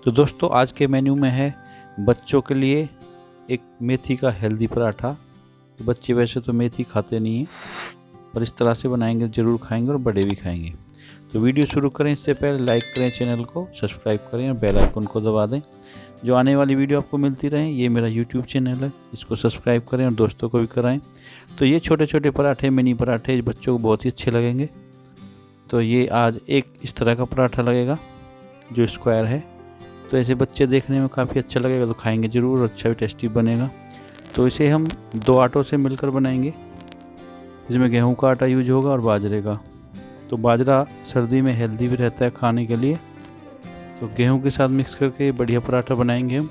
तो दोस्तों आज के मेन्यू में है बच्चों के लिए एक मेथी का हेल्दी पराठा। बच्चे वैसे तो मेथी खाते नहीं हैं, पर इस तरह से बनाएंगे ज़रूर खाएंगे और बड़े भी खाएंगे। तो वीडियो शुरू करें इससे पहले लाइक करें, चैनल को सब्सक्राइब करें और बेल आइकन को दबा दें, जो आने वाली वीडियो आपको मिलती रहे। ये मेरा यूट्यूब चैनल है, इसको सब्सक्राइब करें और दोस्तों को भी कराएं। तो ये छोटे छोटे पराठे, मिनी पराठे बच्चों को बहुत ही अच्छे लगेंगे। तो ये आज एक इस तरह का पराठा लगेगा जो स्क्वायर है, तो ऐसे बच्चे देखने में काफ़ी अच्छा लगेगा, तो खाएंगे ज़रूर और अच्छा भी टेस्टी बनेगा। तो इसे हम दो आटों से मिलकर बनाएंगे, इसमें गेहूं का आटा यूज होगा और बाजरे का। तो बाजरा सर्दी में हेल्दी भी रहता है खाने के लिए, तो गेहूं के साथ मिक्स करके बढ़िया पराठा बनाएंगे हम।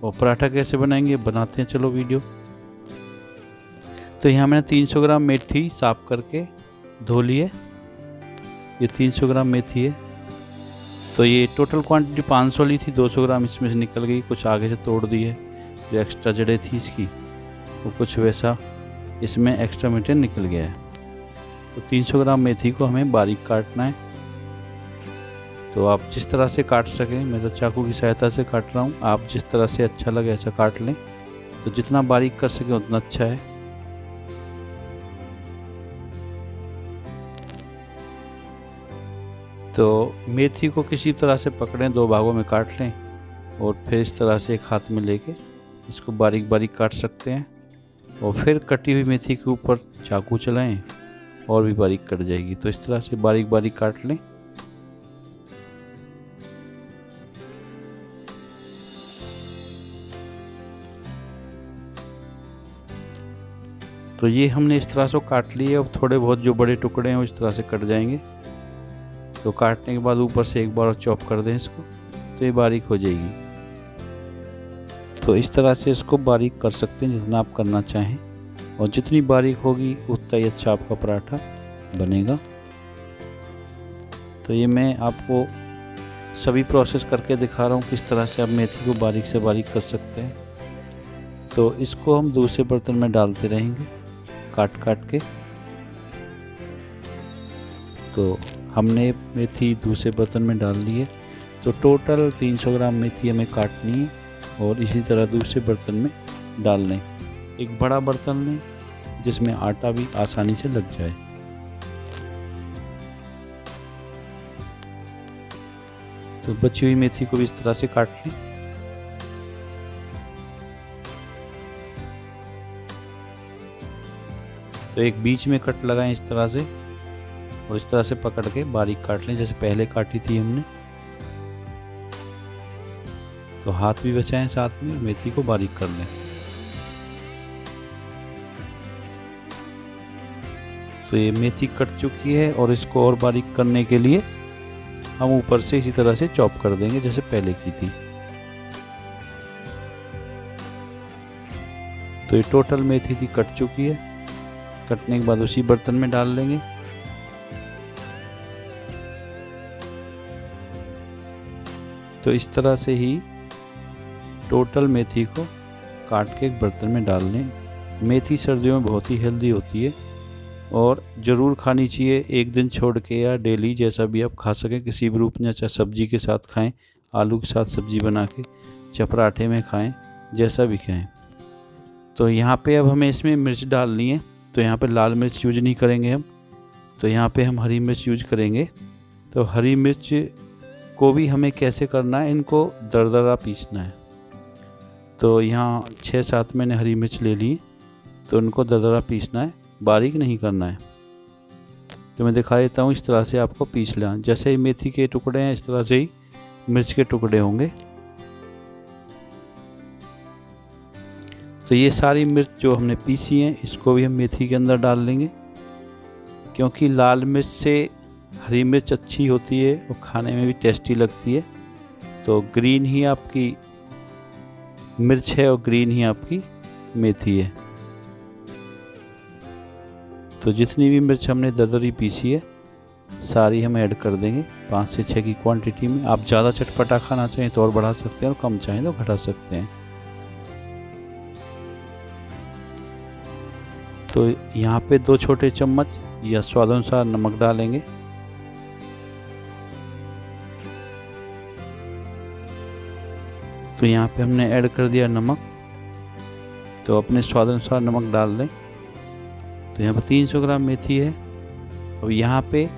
और पराठा कैसे बनाएंगे बनाते हैं, चलो वीडियो। तो यहाँ मैंने 300 ग्राम मेथी साफ करके धो ली है। ये 300 ग्राम मेथी है। तो ये टोटल क्वांटिटी 500 ली थी, 200 ग्राम इसमें से निकल गई, कुछ आगे से तोड़ दी है। जो एक्स्ट्रा जड़ें थी इसकी वो कुछ वैसा इसमें एक्स्ट्रा मटेरियल निकल गया है। तो 300 ग्राम मेथी को हमें बारीक काटना है। तो आप जिस तरह से काट सकें, मैं तो चाकू की सहायता से काट रहा हूँ, आप जिस तरह से अच्छा लगे ऐसा काट लें। तो जितना बारीक कर सकें उतना अच्छा है। तो मेथी को किसी तरह से पकड़ें, दो भागों में काट लें और फिर इस तरह से एक हाथ में लेके इसको बारीक बारीक काट सकते हैं। और फिर कटी हुई मेथी के ऊपर चाकू चलाएं और भी बारीक कट जाएगी। तो इस तरह से बारीक बारीक काट लें। तो ये हमने इस तरह से काट लिए। अब थोड़े बहुत जो बड़े टुकड़े हैं वो इस तरह से कट जाएंगे। तो काटने के बाद ऊपर से एक बार और चॉप कर दें इसको, तो ये बारीक हो जाएगी। तो इस तरह से इसको बारीक कर सकते हैं जितना आप करना चाहें, और जितनी बारीक होगी उतना ही अच्छा आपका पराठा बनेगा। तो ये मैं आपको सभी प्रोसेस करके दिखा रहा हूँ किस तरह से आप मेथी को बारीक से बारीक कर सकते हैं। तो इसको हम दूसरे बर्तन में डालते रहेंगे काट काट के। तो हमने मेथी दूसरे बर्तन में डाल ली है। तो टोटल 300 ग्राम मेथी हमें काटनी है और इसी तरह दूसरे बर्तन में डाल लें। एक बड़ा बर्तन लें जिसमें आटा भी आसानी से लग जाए। तो बची हुई मेथी को भी इस तरह से काट लें। तो एक बीच में कट लगाएं इस तरह से, और इस तरह से पकड़ के बारीक काट लें जैसे पहले काटी थी हमने। तो हाथ भी बचाएं साथ में, मेथी को बारीक कर लें। तो ये मेथी कट चुकी है और इसको और बारीक करने के लिए हम ऊपर से इसी तरह से चॉप कर देंगे जैसे पहले की थी। तो ये टोटल मेथी थी कट चुकी है। कटने के बाद उसी बर्तन में डाल लेंगे। तो इस तरह से ही टोटल मेथी को काट के एक बर्तन में डाल लें। मेथी सर्दियों में बहुत ही हेल्दी होती है और ज़रूर खानी चाहिए, एक दिन छोड़ के या डेली, जैसा भी आप खा सकें किसी भी रूप में। चाहे सब्जी के साथ खाएं, आलू के साथ सब्जी बना के, चाहे पराठे में खाएं, जैसा भी खाएं। तो यहाँ पे अब हमें इसमें मिर्च डालनी है। तो यहाँ पे लाल मिर्च यूज नहीं करेंगे हम, तो यहाँ पे हम हरी मिर्च यूज करेंगे। तो हरी मिर्च को भी हमें कैसे करना है, इनको दरदरा पीसना है। तो यहाँ 6-7 मैंने हरी मिर्च ले ली, तो उनको दरदरा पीसना है, बारीक नहीं करना है। तो मैं दिखा देता हूँ, इस तरह से आपको पीस लेना। जैसे ही मेथी के टुकड़े हैं इस तरह से ही मिर्च के टुकड़े होंगे। तो ये सारी मिर्च जो हमने पीसी हैं इसको भी हम मेथी के अंदर डाल लेंगे, क्योंकि लाल मिर्च से हरी मिर्च अच्छी होती है और खाने में भी टेस्टी लगती है। तो ग्रीन ही आपकी मिर्च है और ग्रीन ही आपकी मेथी है। तो जितनी भी मिर्च हमने दरदरी पीसी है सारी हम ऐड कर देंगे 5 से 6 की क्वांटिटी में। आप ज़्यादा चटपटा खाना चाहें तो और बढ़ा सकते हैं और कम चाहें तो घटा सकते हैं। तो यहाँ पे 2 छोटे चम्मच या स्वादानुसार नमक डालेंगे। तो यहाँ पे हमने ऐड कर दिया नमक, तो अपने स्वाद अनुसार नमक डाल लें। तो यहाँ पे 300 ग्राम मेथी है। अब यहाँ पे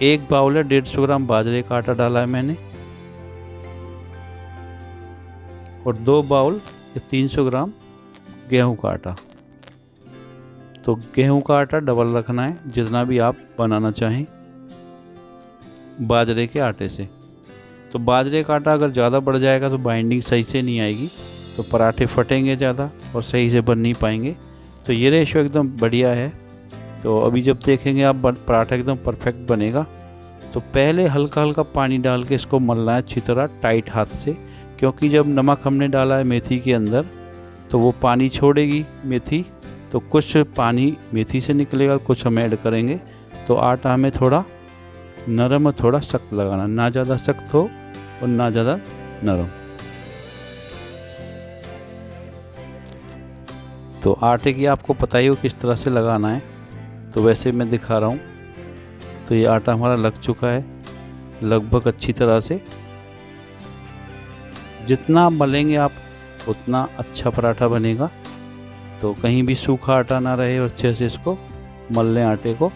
1 बाउल है 150 ग्राम बाजरे का आटा डाला है मैंने, और 2 बाउल 300 ग्राम गेहूं का आटा। तो गेहूं का आटा डबल रखना है जितना भी आप बनाना चाहें बाजरे के आटे से। तो बाजरे का आटा अगर ज़्यादा बढ़ जाएगा तो बाइंडिंग सही से नहीं आएगी, तो पराठे फटेंगे ज़्यादा और सही से बन नहीं पाएंगे। तो ये रेशो एकदम बढ़िया है। तो अभी जब देखेंगे आप पराठा एकदम परफेक्ट बनेगा। तो पहले हल्का हल्का पानी डाल के इसको मलना है अच्छी तरह टाइट हाथ से, क्योंकि जब नमक हमने डाला है मेथी के अंदर तो वो पानी छोड़ेगी मेथी, तो कुछ पानी मेथी से निकलेगा, कुछ हम ऐड करेंगे। तो आटा हमें थोड़ा नरम और थोड़ा सख्त लगाना, ना ज़्यादा सख्त हो और ना ज़्यादा नरम। तो आटे की आपको पता ही हो किस तरह से लगाना है, तो वैसे मैं दिखा रहा हूँ। तो ये आटा हमारा लग चुका है लगभग अच्छी तरह से। जितना मलेंगे आप उतना अच्छा पराठा बनेगा। तो कहीं भी सूखा आटा ना रहे और अच्छे से इसको मल लें आटे को।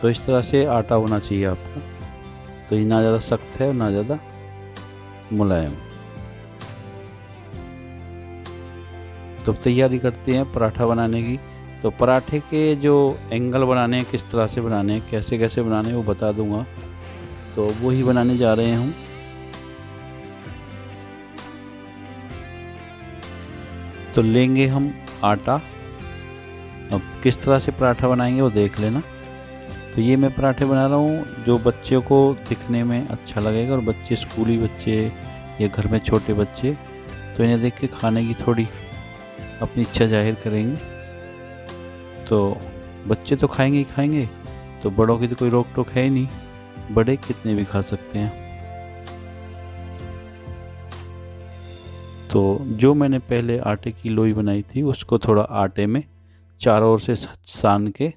तो इस तरह से आटा होना चाहिए आपको। तो ये ना ज़्यादा सख्त है और ना ज़्यादा मुलायम। तो तैयारी करते हैं पराठा बनाने की। तो पराठे के जो एंगल बनाने हैं, किस तरह से बनाने हैं, कैसे कैसे बनाने हैं वो बता दूंगा। तो वो ही बनाने जा रहे हैं हम। तो लेंगे हम आटा। अब किस तरह से पराठा बनाएंगे वो देख लेना। तो ये मैं पराठे बना रहा हूँ जो बच्चों को दिखने में अच्छा लगेगा, और बच्चे स्कूली बच्चे या घर में छोटे बच्चे तो इन्हें देख के खाने की थोड़ी अपनी इच्छा जाहिर करेंगे। तो बच्चे तो खाएंगे ही खाएंगे, तो बड़ों की तो कोई रोक टोक है ही नहीं, बड़े कितने भी खा सकते हैं। तो जो मैंने पहले आटे की लोई बनाई थी उसको थोड़ा आटे में चारों ओर से सान के,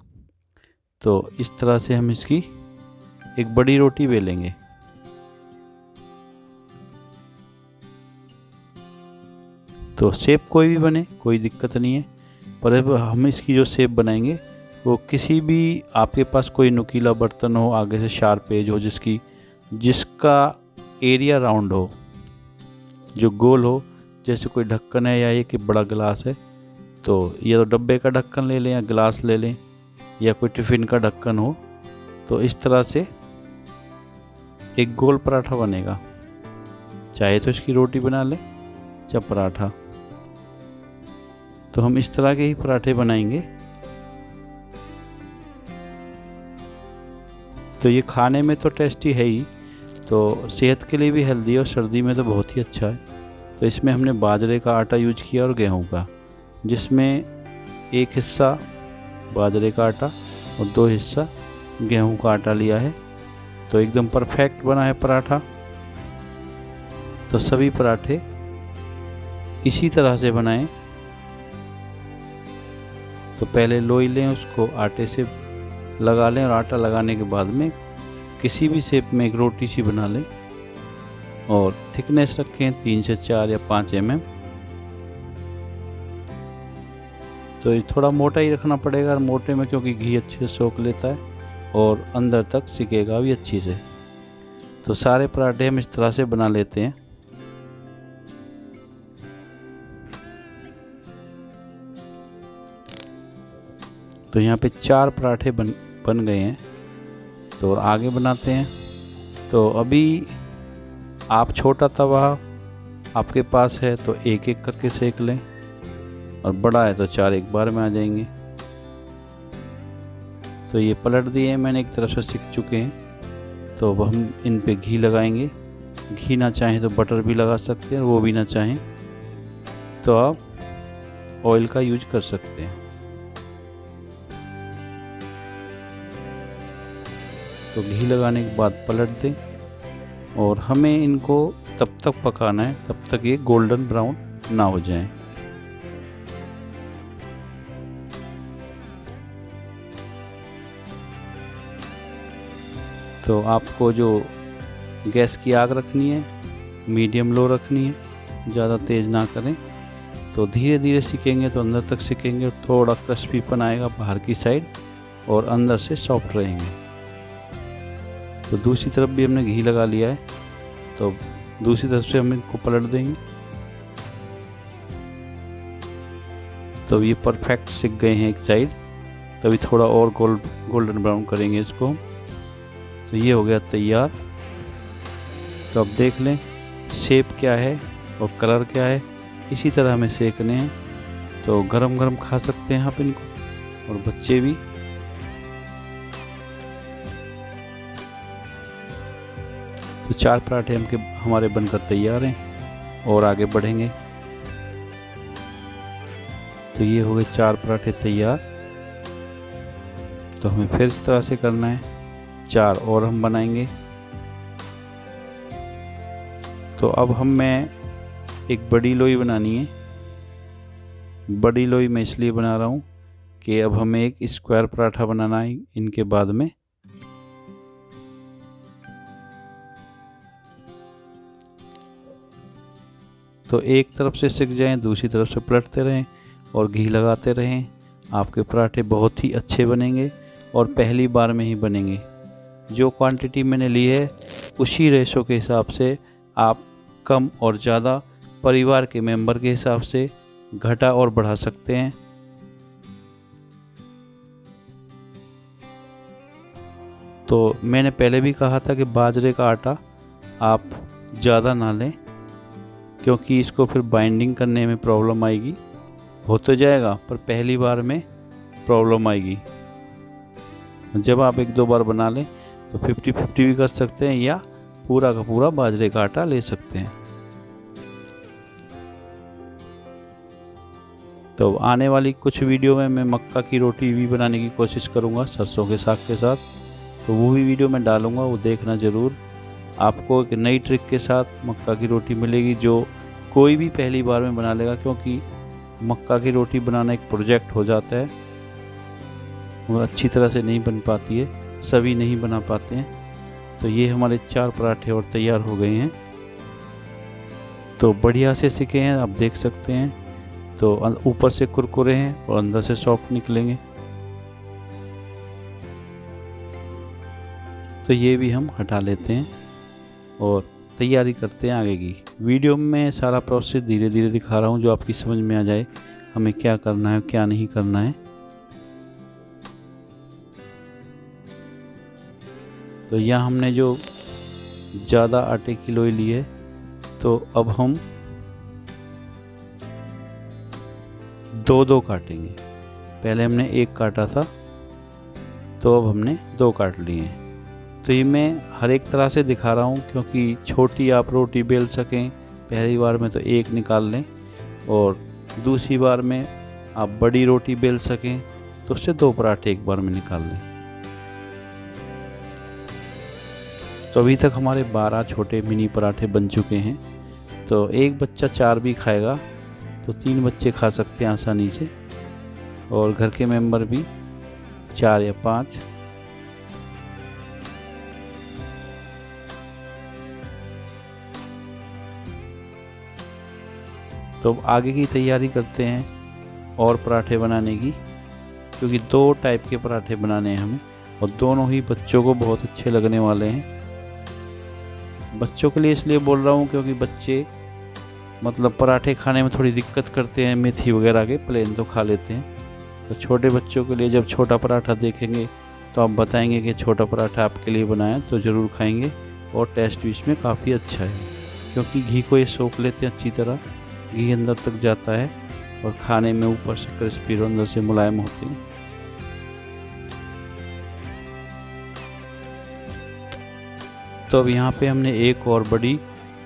तो इस तरह से हम इसकी एक बड़ी रोटी बेलेंगे। तो शेप कोई भी बने, कोई दिक्कत नहीं है, पर अब हम इसकी जो शेप बनाएंगे वो किसी भी आपके पास कोई नुकीला बर्तन हो, आगे से शार्प एज हो, जिसका एरिया राउंड हो, जो गोल हो। जैसे कोई ढक्कन है या ये कि बड़ा गिलास है, तो या तो डब्बे का ढक्कन ले लें या गिलास ले लें, या कोई टिफ़िन का ढक्कन हो। तो इस तरह से एक गोल पराठा बनेगा। चाहे तो इसकी रोटी बना लें चाहे पराठा। तो हम इस तरह के ही पराठे बनाएंगे। तो ये खाने में तो टेस्टी है ही, तो सेहत के लिए भी हेल्दी है और सर्दी में तो बहुत ही अच्छा है। तो इसमें हमने बाजरे का आटा यूज किया और गेहूं का, जिसमें एक हिस्सा बाजरे का आटा और 2 हिस्सा गेहूं का आटा लिया है। तो एकदम परफेक्ट बना है पराठा। तो सभी पराठे इसी तरह से बनाएं। तो पहले लोई लें, उसको आटे से लगा लें, और आटा लगाने के बाद में किसी भी शेप में एक रोटी सी बना लें, और थिकनेस रखें 3 से 4 या 5 mm। तो ये थोड़ा मोटा ही रखना पड़ेगा, और मोटे में क्योंकि घी अच्छे से सोख लेता है और अंदर तक सिकेगा भी अच्छी से। तो सारे पराठे हम इस तरह से बना लेते हैं। तो यहाँ पे 4 पराठे बन गए हैं। तो आगे बनाते हैं। तो अभी आप छोटा तवा आपके पास है तो एक एक करके सेक लें, और बड़ा है तो 4 एक बार में आ जाएंगे। तो ये पलट दिए मैंने, एक तरफ से सिक चुके हैं। तो अब हम इन पे घी लगाएंगे। घी ना चाहें तो बटर भी लगा सकते हैं, और वो भी ना चाहें तो आप ऑयल का यूज कर सकते हैं। तो घी लगाने के बाद पलट दें, और हमें इनको तब तक पकाना है तब तक ये गोल्डन ब्राउन ना हो जाए। तो आपको जो गैस की आग रखनी है मीडियम लो रखनी है, ज़्यादा तेज़ ना करें। तो धीरे धीरे सीखेंगे तो अंदर तक सीखेंगे और थोड़ा क्रिस्पीपन आएगा बाहर की साइड और अंदर से सॉफ्ट रहेंगे। तो दूसरी तरफ भी हमने घी लगा लिया है, तो दूसरी तरफ से हम इनको पलट देंगे। तो ये परफेक्ट सिक गए हैं एक साइड, तभी थोड़ा और गोल्डन ब्राउन करेंगे इसको। तो ये हो गया तैयार। तो अब देख लें शेप क्या है और कलर क्या है, इसी तरह हमें सेकने हैं। तो गरम गरम खा सकते हैं आप इनको और बच्चे भी। तो 4 पराठे हमारे बनकर तैयार हैं और आगे बढ़ेंगे। तो ये हो गए 4 पराठे तैयार। तो हमें फिर इस तरह से करना है, 4 और हम बनाएंगे। तो अब मैं एक बड़ी लोई बनानी है। बड़ी लोई मैं इसलिए बना रहा हूँ कि अब हमें एक स्क्वायर पराठा बनाना है इनके बाद में। तो एक तरफ से सिक जाएं, दूसरी तरफ से पलटते रहें और घी लगाते रहें। आपके पराठे बहुत ही अच्छे बनेंगे और पहली बार में ही बनेंगे। जो क्वांटिटी मैंने ली है उसी रेशो के हिसाब से आप कम और ज़्यादा परिवार के मेंबर के हिसाब से घटा और बढ़ा सकते हैं। तो मैंने पहले भी कहा था कि बाजरे का आटा आप ज़्यादा ना लें, क्योंकि इसको फिर बाइंडिंग करने में प्रॉब्लम आएगी। हो तो जाएगा पर पहली बार में प्रॉब्लम आएगी। जब आप 1-2 बार बना लें तो 50-50 भी कर सकते हैं या पूरा का पूरा बाजरे का आटा ले सकते हैं। तो आने वाली कुछ वीडियो में मैं मक्का की रोटी भी बनाने की कोशिश करूंगा सरसों के साग के साथ। तो वो भी वीडियो मैं डालूंगा, वो देखना ज़रूर। आपको एक नई ट्रिक के साथ मक्का की रोटी मिलेगी जो कोई भी पहली बार में बना लेगा, क्योंकि मक्का की रोटी बनाना एक प्रोजेक्ट हो जाता है, वो अच्छी तरह से नहीं बन पाती है, सभी नहीं बना पाते हैं। तो ये हमारे 4 पराठे और तैयार हो गए हैं। तो बढ़िया से सिके हैं, आप देख सकते हैं। तो ऊपर से कुरकुरे हैं और अंदर से सॉफ्ट निकलेंगे। तो ये भी हम हटा लेते हैं और तैयारी करते हैं आगे की। वीडियो में सारा प्रोसेस धीरे धीरे दिखा रहा हूँ जो आपकी समझ में आ जाए हमें क्या करना है क्या नहीं करना है। तो यहाँ हमने जो ज़्यादा आटे की लोई ली है, तो अब हम 2-2 काटेंगे। पहले हमने 1 काटा था, तो अब हमने 2 काट लिए हैं। तो ये मैं हर एक तरह से दिखा रहा हूँ, क्योंकि छोटी आप रोटी बेल सकें। पहली बार में तो 1 निकाल लें और दूसरी बार में आप बड़ी रोटी बेल सकें तो उससे 2 पराठे एक बार में निकाल लें। तो अभी तक हमारे 12 छोटे मिनी पराठे बन चुके हैं। तो एक बच्चा 4 भी खाएगा तो 3 बच्चे खा सकते हैं आसानी से, और घर के मेंबर भी 4 या 5। तो आगे की तैयारी करते हैं और पराठे बनाने की, क्योंकि 2 टाइप के पराठे बनाने हैं हमें और दोनों ही बच्चों को बहुत अच्छे लगने वाले हैं। बच्चों के लिए इसलिए बोल रहा हूँ क्योंकि बच्चे मतलब पराठे खाने में थोड़ी दिक्कत करते हैं, मेथी वगैरह के, प्लेन तो खा लेते हैं। तो छोटे बच्चों के लिए जब छोटा पराठा देखेंगे तो आप बताएंगे कि छोटा पराठा आपके लिए बनाया, तो ज़रूर खाएंगे। और टेस्ट भी इसमें काफ़ी अच्छा है, क्योंकि घी को ये सोख लेते हैं अच्छी तरह, घी अंदर तक जाता है और खाने में ऊपर से क्रिस्पी और अंदर से मुलायम होते हैं। तो अब यहाँ पे हमने एक और बड़ी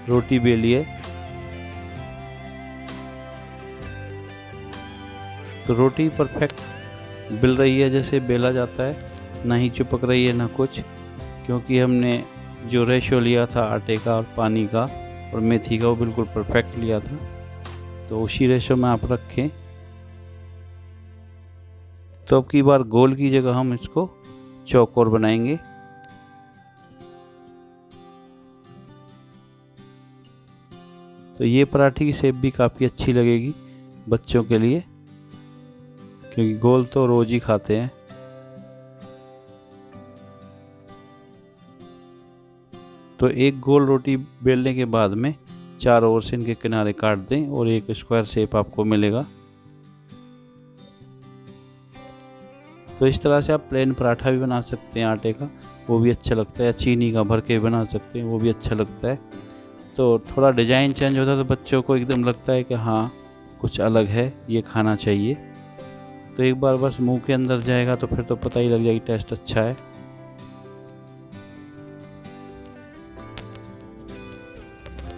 रोटी बेली है। तो रोटी परफेक्ट बेल रही है जैसे बेला जाता है, ना ही चिपक रही है ना कुछ, क्योंकि हमने जो रेशो लिया था आटे का और पानी का और मेथी का वो बिल्कुल परफेक्ट लिया था। तो उसी रेशो में आप रखें। तो अब की बार गोल की जगह हम इसको चौकोर बनाएंगे। तो ये पराठे की शेप भी काफ़ी अच्छी लगेगी बच्चों के लिए, क्योंकि गोल तो रोज ही खाते हैं। तो एक गोल रोटी बेलने के बाद में चारों ओर से इनके किनारे काट दें और एक स्क्वायर शेप आपको मिलेगा। तो इस तरह से आप प्लेन पराठा भी बना सकते हैं आटे का, वो भी अच्छा लगता है। चीनी का भर के बना सकते हैं, वो भी अच्छा लगता है। तो थोड़ा डिज़ाइन चेंज होता है तो बच्चों को एकदम लगता है कि हाँ कुछ अलग है, ये खाना चाहिए। तो एक बार बस मुंह के अंदर जाएगा तो फिर तो पता ही लग जाएगी टेस्ट अच्छा है।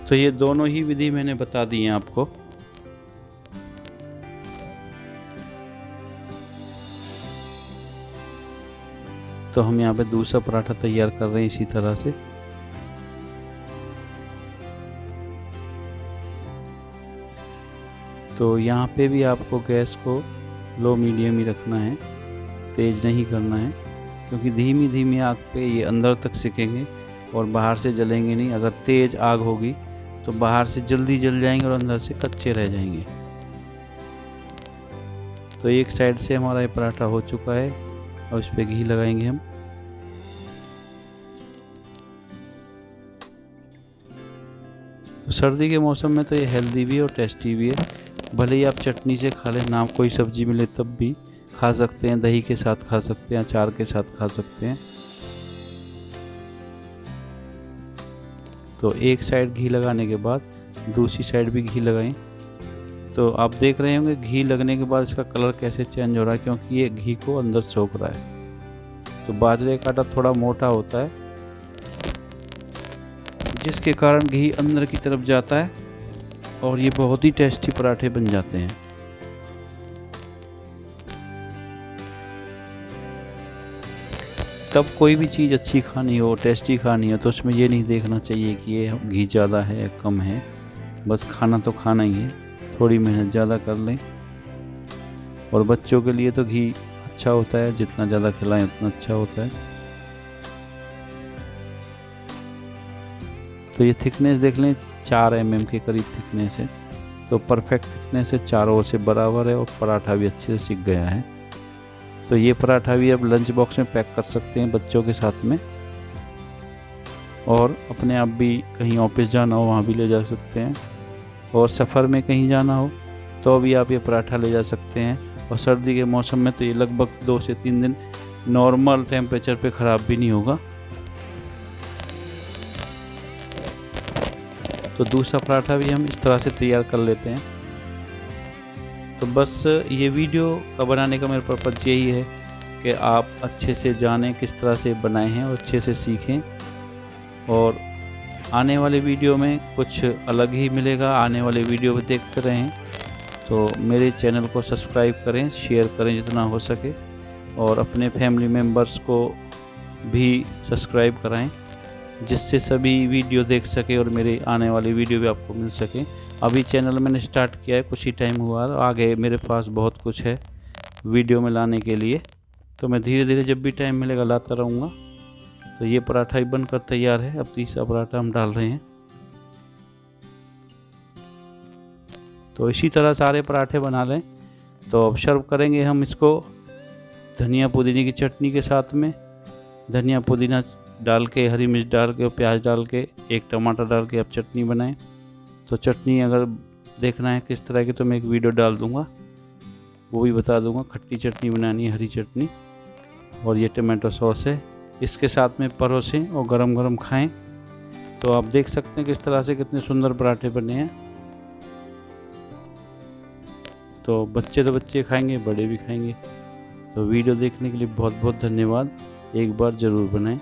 तो ये दोनों ही विधि मैंने बता दी हैं आपको। तो हम यहाँ पे दूसरा पराठा तैयार कर रहे हैं इसी तरह से। तो यहाँ पे भी आपको गैस को लो मीडियम ही रखना है, तेज़ नहीं करना है, क्योंकि धीमी धीमी आग पे ये अंदर तक सिकेंगे और बाहर से जलेंगे नहीं। अगर तेज़ आग होगी तो बाहर से जल्दी जल जाएंगे और अंदर से कच्चे रह जाएंगे। तो एक साइड से हमारा ये पराठा हो चुका है, अब इस पे घी लगाएंगे हम। तो सर्दी के मौसम में तो ये हेल्दी भी है और टेस्टी भी है। भले ही आप चटनी से खा लें, ना कोई सब्जी मिले तब भी खा सकते हैं, दही के साथ खा सकते हैं, अचार के साथ खा सकते हैं। तो एक साइड घी लगाने के बाद दूसरी साइड भी घी लगाएं। तो आप देख रहे होंगे घी लगने के बाद इसका कलर कैसे चेंज हो रहा है, क्योंकि ये घी को अंदर सोख रहा है। तो बाजरे का आटा थोड़ा मोटा होता है, जिसके कारण घी अंदर की तरफ जाता है और ये बहुत ही टेस्टी पराठे बन जाते हैं। तब कोई भी चीज़ अच्छी खानी हो, टेस्टी खानी हो, तो उसमें ये नहीं देखना चाहिए कि ये घी ज़्यादा है या कम है। बस खाना तो खाना ही है, थोड़ी मेहनत ज़्यादा कर लें। और बच्चों के लिए तो घी अच्छा होता है, जितना ज़्यादा खिलाएं उतना अच्छा होता है। तो ये थिकनेस देख लें, 4 mm के करीब थिकनेस है। तो परफेक्ट थिकनेस है, चारों ओर से बराबर है और पराठा भी अच्छे से सिक गया है। तो ये पराठा भी अब लंच बॉक्स में पैक कर सकते हैं बच्चों के साथ में, और अपने आप भी कहीं ऑफिस जाना हो वहाँ भी ले जा सकते हैं, और सफ़र में कहीं जाना हो तो भी आप ये पराठा ले जा सकते हैं। और सर्दी के मौसम में तो ये लगभग 2 से 3 दिन नॉर्मल टेम्परेचर पे ख़राब भी नहीं होगा। तो दूसरा पराठा भी हम इस तरह से तैयार कर लेते हैं। तो बस ये वीडियो का बनाने का मेरा पर्पज़ यही है कि आप अच्छे से जानें किस तरह से बनाए हैं और अच्छे से सीखें। और आने वाले वीडियो में कुछ अलग ही मिलेगा, आने वाले वीडियो भी देखते रहें। तो मेरे चैनल को सब्सक्राइब करें, शेयर करें जितना हो सके, और अपने फैमिली मेम्बर्स को भी सब्सक्राइब कराएं, जिससे सभी वीडियो देख सके और मेरे आने वाली वीडियो भी आपको मिल सके। अभी चैनल मैंने स्टार्ट किया है, कुछ ही टाइम हुआ, आगे मेरे पास बहुत कुछ है वीडियो में लाने के लिए। तो मैं धीरे धीरे जब भी टाइम मिलेगा लाता रहूँगा। तो ये पराठा ही बनकर तैयार है। अब तीसरा पराठा हम डाल रहे हैं। तो इसी तरह सारे पराठे बना लें। तो अब सर्व करेंगे हम इसको धनिया पुदीने की चटनी के साथ में। धनिया पुदीना डाल के, हरी मिर्च डाल के और प्याज डाल के, एक टमाटर डाल के आप चटनी बनाएं। तो चटनी अगर देखना है किस तरह की, तो मैं एक वीडियो डाल दूंगा, वो भी बता दूंगा। खट्टी चटनी बनानी है, हरी चटनी, और ये टमाटो सॉस है। इसके साथ में परोसें और गरम गरम खाएं। तो आप देख सकते हैं किस तरह से कितने सुंदर पराठे बने हैं। तो बच्चे खाएंगे, बड़े भी खाएंगे। तो वीडियो देखने के लिए बहुत बहुत धन्यवाद। एक बार ज़रूर बनाएं।